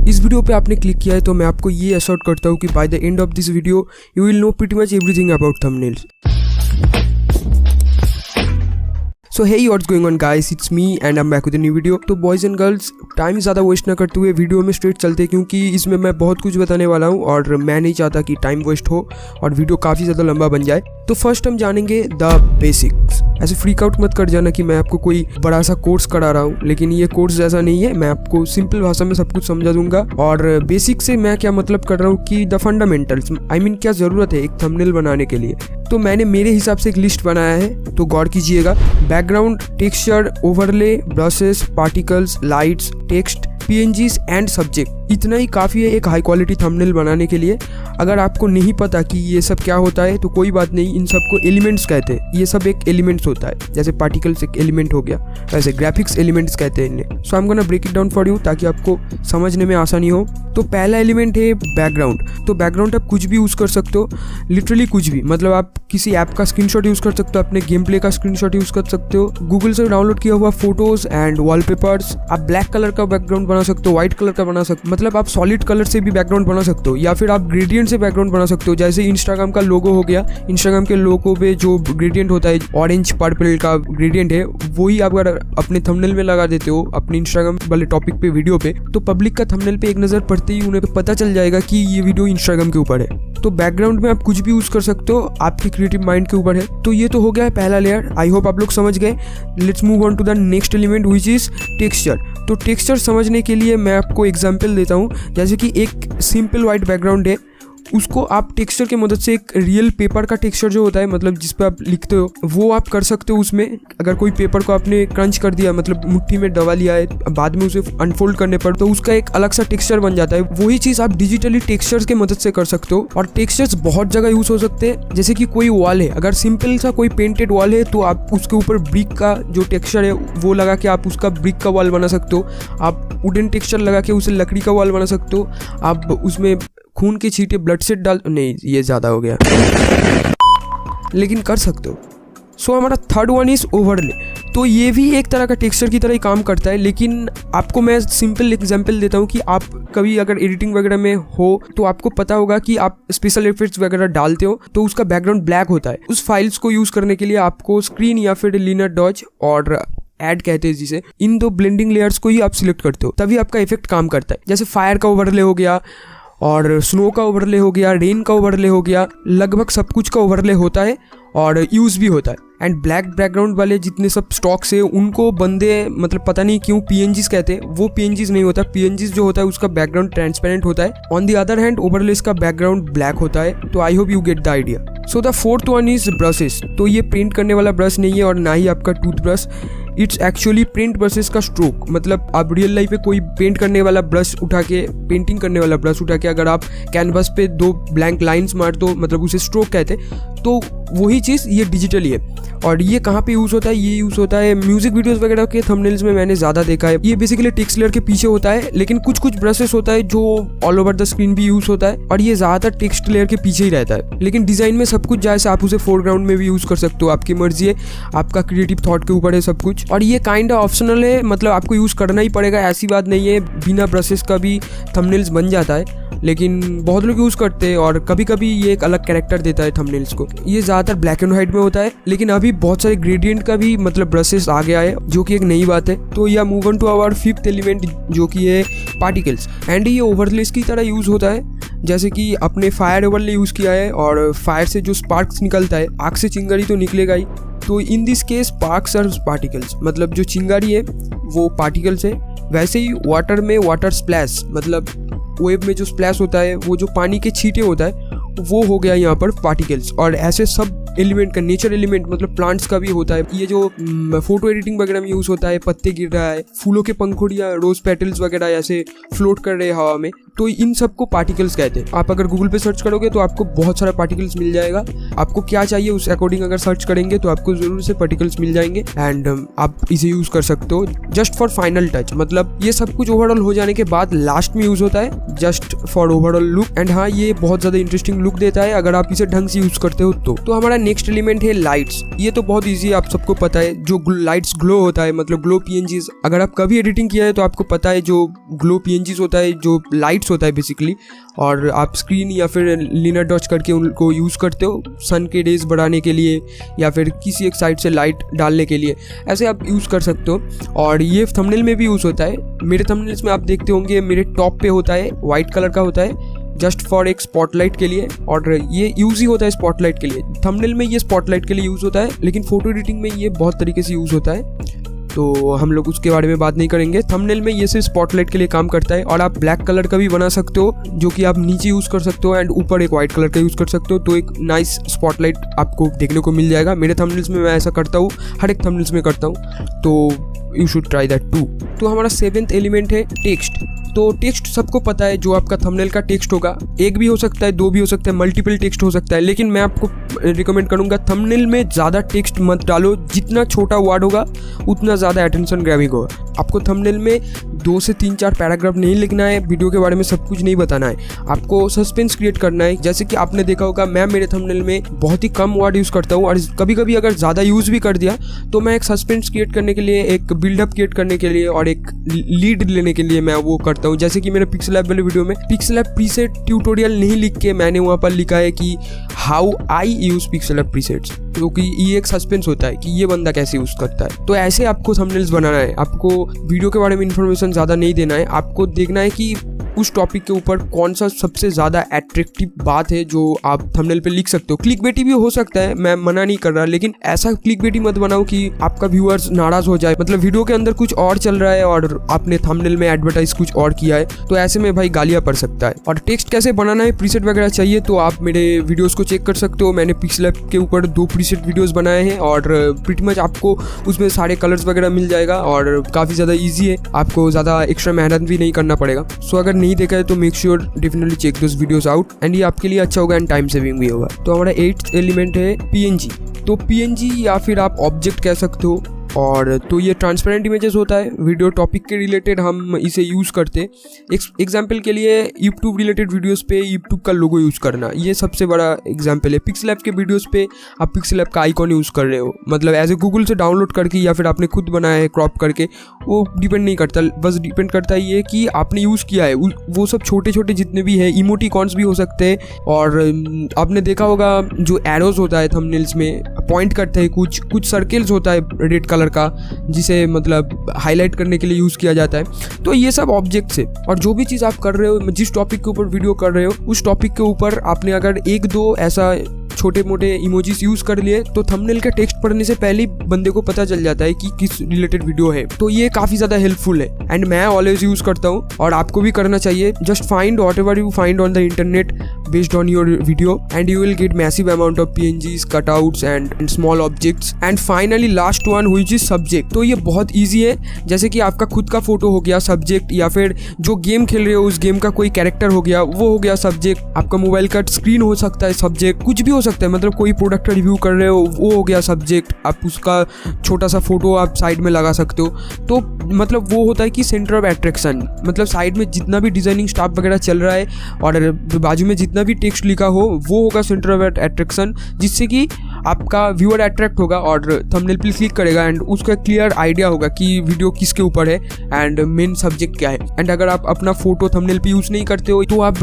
इस वीडियो पे आपने क्लिक किया है तो मैं आपको ये असर्ट करता हूँ कि by the end of this video you will know pretty much everything about thumbnails. So hey what's going on guys, it's me and I'm back with a new video। तो बॉयज़ एंड गर्ल्स टाइम ज़्यादा waste ना करते हुए video में straight चलते क्योंकि इसमें मैं बहुत कुछ बताने वाला हूँ और मैं नहीं चाहता कि टाइम वेस्ट हो और वीडियो काफ़ी ज़्यादा लंबा बन जाए। तो फर्स्ट हम जानेंगे द बेसिक्स। ऐसे फ्रीक आउट मत कर जाना कि मैं आपको कोई बड़ा सा कोर्स करा रहा हूँ, लेकिन ये कोर्स जैसा नहीं है। मैं आपको सिंपल भाषा में सब कुछ समझा दूंगा। और बेसिक से मैं क्या मतलब कर रहा हूँ कि द फंडामेंटल्स, आई मीन क्या ज़रूरत है एक थंबनेल बनाने के लिए। तो मैंने मेरे हिसाब से एक लिस्ट बनाया है, तो गौर कीजिएगा। Background, texture, overlay, brushes, particles, lights, text, PNGs and subject, इतना ही काफ़ी है एक हाई क्वालिटी थंबनेल बनाने के लिए। अगर आपको नहीं पता कि ये सब क्या होता है तो कोई बात नहीं, इन सबको एलिमेंट्स कहते हैं। ये सब एक एलिमेंट्स होता है, जैसे पार्टिकल्स एक एलिमेंट हो गया, वैसे ग्राफिक्स एलिमेंट्स कहते हैं इन्हें। So I am gonna break it down for you ताकि आपको समझने में आसानी हो। तो पहला एलिमेंट है बैकग्राउंड। तो बैकग्राउंड आप कुछ भी यूज़ कर सकते हो, लिटरली कुछ भी। मतलब आप किसी ऐप का स्क्रीनशॉट यूज़ कर सकते हो, अपने गेम प्ले का स्क्रीनशॉट यूज़ कर सकते हो, गूगल से डाउनलोड किया हुआ फोटोज एंड वॉलपेपर्स। आप ब्लैक कलर का बैकग्राउंड बना सकते हो, व्हाइट कलर का बना सकते हो, मतलब आप सॉलिड कलर से भी बैकग्राउंड बना सकते हो, या फिर आप ग्रेडियंट से बैकग्राउंड बना सकते हो। जैसे इंस्टाग्राम का लोगो हो गया, इंस्टाग्राम के लोगो पे जो ग्रेडियंट होता है, ऑरेंज पर्पल का ग्रेडियंट है, वही आप अगर अपने थंबनेल में लगा देते हो अपने इंस्टाग्राम वाले टॉपिक पे, वीडियो पे, तो पब्लिक का थंबनेल पे एक नज़र पड़ते ही उन्हें पता चल जाएगा कि ये वीडियो इंस्टाग्राम के ऊपर है। तो बैकग्राउंड में आप कुछ भी यूज़ कर सकते हो, आपके क्रिएटिव माइंड के ऊपर है। तो ये तो हो गया है पहला लेयर। आई होप आप लोग समझ गए। Let's move on to the next element which is texture. तो टेक्सचर समझने के लिए मैं आपको एग्जांपल देता हूँ। जैसे कि एक सिंपल वाइट बैकग्राउंड है, उसको आप टेक्सचर की मदद से एक रियल पेपर का टेक्सचर जो होता है, मतलब जिस पे आप लिखते हो, वो आप कर सकते हो उसमें। अगर कोई पेपर को आपने क्रंच कर दिया, मतलब मुट्ठी में दबा लिया है, बाद में उसे अनफोल्ड करने पर तो उसका एक अलग सा टेक्सचर बन जाता है। वही चीज़ आप डिजिटली टेक्सचर्स की मदद से कर सकते हो। और टेक्सचर्स बहुत जगह यूज़ हो सकते हैं। जैसे कि कोई वॉल है, अगर सिंपल सा कोई पेंटेड वॉल है तो आप उसके ऊपर ब्रिक का जो टेक्सचर है वो लगा के आप उसका ब्रिक का वॉल बना सकते हो। आप वुडन टेक्सचर लगा के उसे लकड़ी का वॉल बना सकते हो। आप उसमें खून के छींटे, ब्लड सेट डाल, नहीं ये ज़्यादा हो गया, लेकिन कर सकते हो। सो हमारा थर्ड वन इज़ ओवरले। तो ये भी एक तरह का टेक्सचर की तरह ही काम करता है, लेकिन आपको मैं सिंपल एग्जांपल देता हूँ कि आप कभी अगर एडिटिंग वगैरह में हो तो आपको पता होगा कि आप स्पेशल इफेक्ट्स वगैरह डालते हो तो उसका बैकग्राउंड ब्लैक होता है। उस फाइल्स को यूज़ करने के लिए आपको स्क्रीन या फिर लीनर डॉज और ऐड कहते हैं जिसे, इन दो ब्लेंडिंग लेयर्स को ही आप सिलेक्ट करते हो, तभी आपका इफेक्ट काम करता है। जैसे फायर का ओवरले हो गया और स्नो का ओवरले हो गया, रेन का ओवरले हो गया, लगभग सब कुछ का ओवरले होता है और यूज़ भी होता है। एंड ब्लैक बैकग्राउंड वाले जितने सब स्टॉक्स है उनको बंदे मतलब पता नहीं क्यों PNGs कहते हैं। वो PNGs नहीं होता। PNGs जो होता है उसका बैकग्राउंड ट्रांसपेरेंट होता है। On the other hand overlays का बैकग्राउंड ब्लैक होता है। तो I hope you get the idea. So the fourth one is brushes. तो ये पेंट करने वाला ब्रश नहीं है और ना ही आपका toothbrush. It's actually print brushes का स्ट्रोक। मतलब आप रियल लाइफ में कोई पेंट करने वाला ब्रश उठा के, पेंटिंग करने वाला ब्रश उठा के अगर आप कैनवस पे दो ब्लैंक लाइंस मार दो, मतलब उसे स्ट्रोक कहते हैं। तो वही चीज़ ये डिजिटली है। और ये कहाँ पे यूज़ होता है? ये यूज़ होता है म्यूजिक वीडियोस वगैरह के थंबनेल्स में, मैंने ज़्यादा देखा है। ये बेसिकली टेक्स्ट लेयर के पीछे होता है, लेकिन कुछ कुछ ब्रशेस होता है जो ऑल ओवर द स्क्रीन भी यूज़ होता है और ये ज़्यादातर टेक्स्ट लेयर के पीछे ही रहता है। लेकिन डिज़ाइन में सब कुछ जैसे आप उसे फोरग्राउंड में भी यूज़ कर सकते हो, आपकी मर्जी है, आपका क्रिएटिव थॉट के ऊपर है सब कुछ। और ये काइंड ऑप्शनल है, मतलब आपको यूज़ करना ही पड़ेगा, ऐसी बात नहीं है। बिना ब्रशेस का भी थंबनेल्स बन जाता है, लेकिन बहुत लोग यूज़ करते हैं और कभी कभी ये एक अलग कैरेक्टर देता है थंबनेल्स को। ये ज़्यादातर ब्लैक एंड व्हाइट में होता है, लेकिन अभी बहुत सारे ग्रेडियंट का भी मतलब ब्रशेस आ गया है, जो कि एक नई बात है। तो या move on to our fifth element, जो कि है पार्टिकल्स। एंड ये ओवरलेस की तरह यूज़ होता है। जैसे कि आपने फायर ओवरले यूज़ किया है और फायर से जो स्पार्क्स निकलता है, आग से चिंगारी तो निकलेगा ही। तो in this case sparks are particles, मतलब जो चिंगारी है वो पार्टिकल्स है। वैसे ही वाटर में वाटर स्प्लैश, मतलब वेव में जो स्प्लैश होता है, वो जो पानी के छींटे होता है, वो हो गया यहाँ पर पार्टिकल्स। और ऐसे सब एलिमेंट का, नेचर एलिमेंट मतलब प्लांट्स का भी होता है। ये जो फोटो एडिटिंग वगैरह में यूज़ होता है, पत्ते गिर रहा है, फूलों के पंखुड़ियाँ, रोज पेटल्स वगैरह ऐसे फ्लोट कर रहे हैं हवा में, तो इन सबको पार्टिकल्स कहते हैं। आप अगर गूगल पे सर्च करोगे तो आपको बहुत सारा पार्टिकल्स मिल जाएगा। आपको क्या चाहिए उस अकॉर्डिंग अगर सर्च करेंगे तो आपको जरूर से पार्टिकल्स मिल जाएंगे एंड आप इसे यूज कर सकते हो जस्ट फॉर फाइनल टच। मतलब ये सब कुछ ओवरऑल हो जाने के बाद लास्ट में यूज होता है just for overall look. And हाँ, ये बहुत ज्यादा इंटरेस्टिंग लुक देता है अगर आप इसे ढंग से यूज करते हो तो हमारा नेक्स्ट एलिमेंट है लाइट्स। ये तो बहुत ईजी है, आप सबको पता है। जो लाइट्स ग्लो होता है, मतलब ग्लो पीएनजीज, अगर आप कभी एडिटिंग किया है तो आपको पता है जो ग्लो पीएनजीज होता है, जो लाइट्स होता है बेसिकली, और आप स्क्रीन या फिर लिनर डॉच करके उनको यूज़ करते हो सन के रेज बढ़ाने के लिए या फिर किसी एक साइड से लाइट डालने के लिए, ऐसे आप यूज़ कर सकते हो। और ये थंबनेल में भी यूज़ होता है। मेरे थंबनेल्स में आप देखते होंगे मेरे टॉप पे होता है, वाइट कलर का होता है जस्ट फॉर एक स्पॉटलाइट के लिए, और ये यूज़ ही होता है स्पॉटलाइट के लिए। थंबनेल में ये स्पॉटलाइट के लिए यूज़ होता है, लेकिन फोटो एडिटिंग में ये बहुत तरीके से यूज़ होता है, तो हम लोग उसके बारे में बात नहीं करेंगे। थंबनेल में ये सिर्फ स्पॉटलाइट के लिए काम करता है। और आप ब्लैक कलर का भी बना सकते हो जो कि आप नीचे यूज़ कर सकते हो एंड ऊपर एक वाइट कलर का यूज़ कर सकते हो, तो एक नाइस स्पॉटलाइट आपको देखने को मिल जाएगा। मेरे थंबनेल्स में मैं ऐसा करता हूँ, हर एक थंबनेल्स में करता हूँ, तो you should try that too. तो हमारा 7th एलिमेंट है टेक्स्ट। तो टेक्स्ट सबको पता है, जो आपका थंबनेल का टेक्स्ट होगा, एक भी हो सकता है, दो भी हो सकता है, मल्टीपल टेक्स्ट हो सकता है, लेकिन मैं आपको रिकमेंड करूंगा थंबनेल में ज़्यादा टेक्स्ट मत डालो। जितना छोटा वर्ड होगा उतना ज़्यादा अटेंशन ग्रैबिंग होगा। आपको थंबनेल में 2 से 3-4 पैराग्राफ नहीं लिखना है, वीडियो के बारे में सब कुछ नहीं बताना है, आपको सस्पेंस क्रिएट करना है। जैसे कि आपने देखा होगा मैं मेरे थंबनेल में बहुत ही कम वर्ड यूज़ करता हूँ, और कभी कभी अगर ज़्यादा यूज़ भी कर दिया तो मैं एक सस्पेंस क्रिएट करने के लिए, एक बिल्डअप क्रिएट करने के लिए और एक लीड लेने के लिए मैं वो करता हूँ। जैसे कि मेरे पिक्सल ऐप वाले वीडियो में पिक्सल ऐप प्रीसेट ट्यूटोरियल नहीं लिख के मैंने वहाँ पर लिखा है कि how I use pixel app presets, क्योंकि ये एक सस्पेंस होता है कि ये बंदा कैसे यूज़ करता है। तो ऐसे आपको थंबनेल्स बनाना है। आपको वीडियो के बारे में इन्फॉर्मेशन ज़्यादा नहीं देना है, आपको देखना है कि उस टॉपिक के ऊपर कौन सा सबसे ज़्यादा अट्रैक्टिव बात है जो आप थंबनेल पे लिख सकते हो। क्लिकबेटी भी हो सकता है, मैं मना नहीं कर रहा, लेकिन ऐसा क्लिकबेटी मत बनाओ कि आपका व्यूअर्स नाराज़ हो जाए। मतलब वीडियो के अंदर कुछ और चल रहा है और आपने थंबनेल में एडवर्टाइज कुछ और किया है, तो ऐसे में भाई गालियाँ पड़ सकता है। और टेक्स्ट कैसे बनाना है, प्रीसेट वगैरह चाहिए तो आप मेरे वीडियोज़ को चेक कर सकते हो। मैंने पिक्सल ऐप के ऊपर 2 प्रीसेट वीडियोज़ बनाए हैं और प्रीटी मच आपको उसमें सारे कलर्स वगैरह मिल जाएगा और काफ़ी ज़्यादा ईजी है, आपको ज़्यादा एक्स्ट्रा मेहनत भी नहीं करना पड़ेगा। सो अगर नहीं देखा है तो make sure definitely check those videos out, and ये आपके लिए अच्छा होगा एंड टाइम सेविंग भी होगा। तो हमारा 8th एलिमेंट है पीएनजी। तो पीएनजी या फिर आप ऑब्जेक्ट कह सकते हो, और तो ये ट्रांसपेरेंट इमेजेस होता है। वीडियो टॉपिक के रिलेटेड हम इसे यूज़ करते हैं। एग्जाम्पल के लिए यूट्यूब रिलेटेड वीडियोस पे यूट्यूब का लोगो यूज़ करना, ये सबसे बड़ा एग्जाम्पल है। पिक्सल ऐप के वीडियोस पे आप पिक्सल ऐप का आइकॉन यूज़ कर रहे हो, मतलब एज ए गूगल से डाउनलोड करके या फिर आपने खुद बनाया है क्रॉप करके, वो डिपेंड नहीं करता, बस डिपेंड करता है ये कि आपने यूज़ किया है। वो सब छोटे छोटे जितने भी है, इमोटिकॉन्स भी हो सकते हैं। और आपने देखा होगा जो एरोज होता है थंबनेल्स में पॉइंट करते हैं, कुछ सर्कल्स होता है रेड कलर का, जिसे मतलब हाईलाइट करने के लिए यूज़ किया जाता है। तो ये सब ऑब्जेक्ट्स है। और जो भी चीज़ आप कर रहे हो, जिस टॉपिक के ऊपर वीडियो कर रहे हो, उस टॉपिक के ऊपर आपने अगर 1-2 ऐसा छोटे मोटे इमोजीज यूज़ कर लिए तो थंबनेल का टेक्स्ट पढ़ने से पहले बंदे को पता चल जाता है कि किस रिलेटेड वीडियो है। तो ये काफ़ी ज़्यादा हेल्पफुल है एंड मैं ऑलवेज यूज़ करता हूँ और आपको भी करना चाहिए। Just find whatever you find on the internet based on your video and you will get massive amount of PNGs, cutouts and small objects. And finally last one which is subject. तो ये बहुत easy है, जैसे कि आपका खुद का photo हो गया सब्जेक्ट, या फिर जो गेम खेल रहे हो उस गेम का कोई कैरेक्टर हो गया, वो हो गया सब्जेक्ट। आपका मोबाइल का स्क्रीन हो सकता है सब्जेक्ट, कुछ भी हो सकता है। मतलब कोई प्रोडक्ट का रिव्यू कर रहे हो, वो हो गया सब्जेक्ट। आप उसका छोटा सा फोटो आप साइड में लगा सकते हो। तो मतलब वो होता है कि सेंटर ऑफ अट्रैक्शन, मतलब साइड में जितना भी डिजाइनिंग स्टाफ वगैरह चल रहा है और बाजू में जितना भी टेक्स्ट लिखा हो, वो होगा सेंटर ऑफ अट्रैक्शन, जिससे कि आपका व्यूअर अट्रैक्ट होगा और थंबनेल पे क्लिक करेगा एंड उसका क्लियर आइडिया होगा कि वीडियो किसके ऊपर है एंड मेन सब्जेक्ट क्या है। एंड अगर आप अपना फोटो थंबनेल पे यूज़ नहीं करते हो तो आप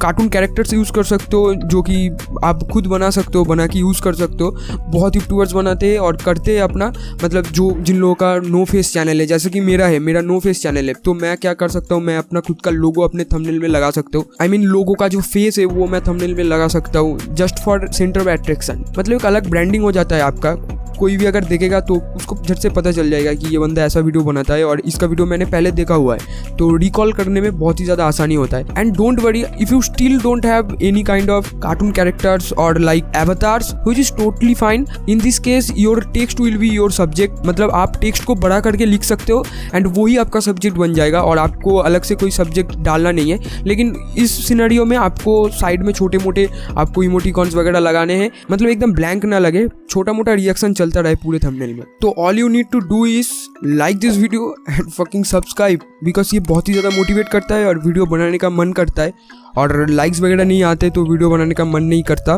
कार्टून कैरेक्टर से यूज़ कर सकते हो, जो कि आप खुद बना सकते हो, बना के यूज़ कर सकते हो। बहुत यूट्यूबर्स बनाते हैं और करते हैं अपना, मतलब जो जिन लोगों का नो फेस चैनल है, जैसे कि मेरा है, मेरा नो फेस चैनल है, तो मैं क्या कर सकता हूँ, मैं अपना खुद का लोगो अपने थंबनेल में लगा सकता हूँ। आई मीन लोगो का जो फेस है वो मैं थंबनेल में लगा सकता हूँ just for centre of attraction. मतलब एक अलग ब्रांडिंग हो जाता है आपका कोई भी अगर देखेगा तो उसको झट से पता चल जाएगा कि ये बंदा ऐसा वीडियो बनाता है और इसका वीडियो मैंने पहले देखा हुआ है, तो रिकॉल करने में बहुत ही ज़्यादा आसानी होता है। And don't worry if you still don't have any kind of cartoon characters और like avatars, which is totally fine. In this case your text will be your subject, मतलब आप टेक्स्ट को बड़ा करके लिख सकते हो एंड वही आपका सब्जेक्ट बन जाएगा और आपको अलग से कोई सब्जेक्ट डालना नहीं है। लेकिन इस सिनेरियो में आपको साइड में छोटे मोटे आपको इमोटिकॉन्स वगैरह लगाने हैं, मतलब एकदम ब्लैंक ना लगे, छोटा मोटा रिएक्शन चलता रहे पूरे थंबनेल में। तो all you need to do is like this video and fucking subscribe, because ये बहुत ही ज़्यादा मोटिवेट करता है और वीडियो बनाने का मन करता है। और लाइक्स वगैरह नहीं आते तो वीडियो बनाने का मन नहीं करता,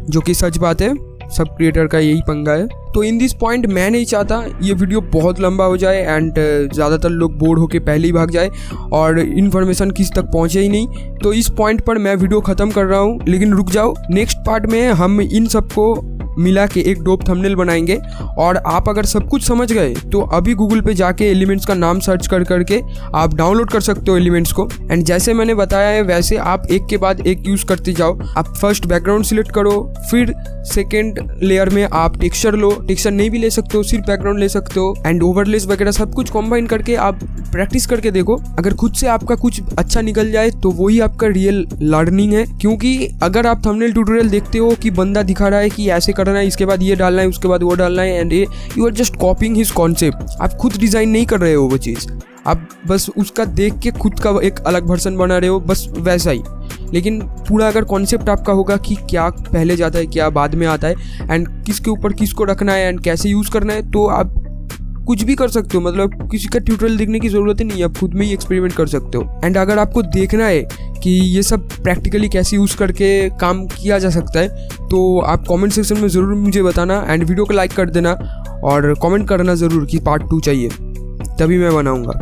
जो कि सच बात है, सब क्रिएटर का यही पंगा है। तो इन दिस पॉइंट मैं नहीं चाहता ये वीडियो बहुत लंबा हो जाए एंड ज़्यादातर लोग बोर होके पहले ही भाग जाए और इन्फॉर्मेशन किसी तक पहुँचे ही नहीं। तो इस पॉइंट पर मैं वीडियो ख़त्म कर रहा हूँ, लेकिन रुक जाओ, नेक्स्ट पार्ट में हम इन सबको मिला के एक डोप थंबनेल बनाएंगे। और आप अगर सब कुछ समझ गए तो अभी गूगल पे जाके एलिमेंट्स का नाम सर्च कर करके आप डाउनलोड कर सकते हो एलिमेंट्स को। एंड जैसे मैंने बताया है वैसे आप एक के बाद एक यूज़ करते जाओ। आप फर्स्ट बैकग्राउंड सिलेक्ट करो, फिर सेकेंड लेयर में आप टेक्सचर लो, टेक्सचर नहीं भी ले सकते हो, सिर्फ बैकग्राउंड ले सकते हो, एंड ओवरलेस वगैरह सब कुछ कॉम्बाइन करके आप प्रैक्टिस करके देखो। अगर खुद से आपका कुछ अच्छा निकल जाए तो वही आपका रियल लर्निंग है। क्योंकि अगर आप थंबनेल ट्यूटोरियल देखते हो कि बंदा दिखा रहा है कि ऐसे करना है, इसके बाद ये डालना है, उसके बाद वो डालना है, and you are just copying his concept, आप खुद डिज़ाइन नहीं कर रहे हो वो चीज़, आप बस उसका देख के खुद का एक अलग वर्जन बना रहे हो, बस वैसा ही। लेकिन पूरा अगर कॉन्सेप्ट आपका होगा कि क्या पहले जाता है क्या बाद में आता है एंड किसके ऊपर किसको रखना है एंड कैसे यूज़ करना है, तो आप कुछ भी कर सकते हो। मतलब किसी का ट्यूटोरियल देखने की ज़रूरत ही नहीं है, आप खुद में ही एक्सपेरिमेंट कर सकते हो। एंड अगर आपको देखना है कि ये सब प्रैक्टिकली कैसे यूज़ करके काम किया जा सकता है, तो आप कमेंट सेक्शन में ज़रूर मुझे बताना एंड वीडियो को लाइक कर देना और कमेंट करना ज़रूर कि पार्ट 2 चाहिए, तभी मैं बनाऊँगा।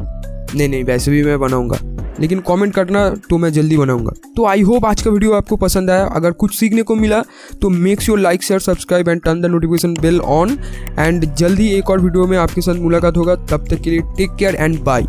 नहीं वैसे भी मैं बनाऊँगा, लेकिन कमेंट करना तो मैं जल्दी बनाऊंगा। तो आई होप आज का वीडियो आपको पसंद आया। अगर कुछ सीखने को मिला तो make sure like share subscribe and turn the notification bell on. And जल्दी एक और वीडियो में आपके साथ मुलाकात होगा, तब तक के लिए टेक केयर एंड बाय।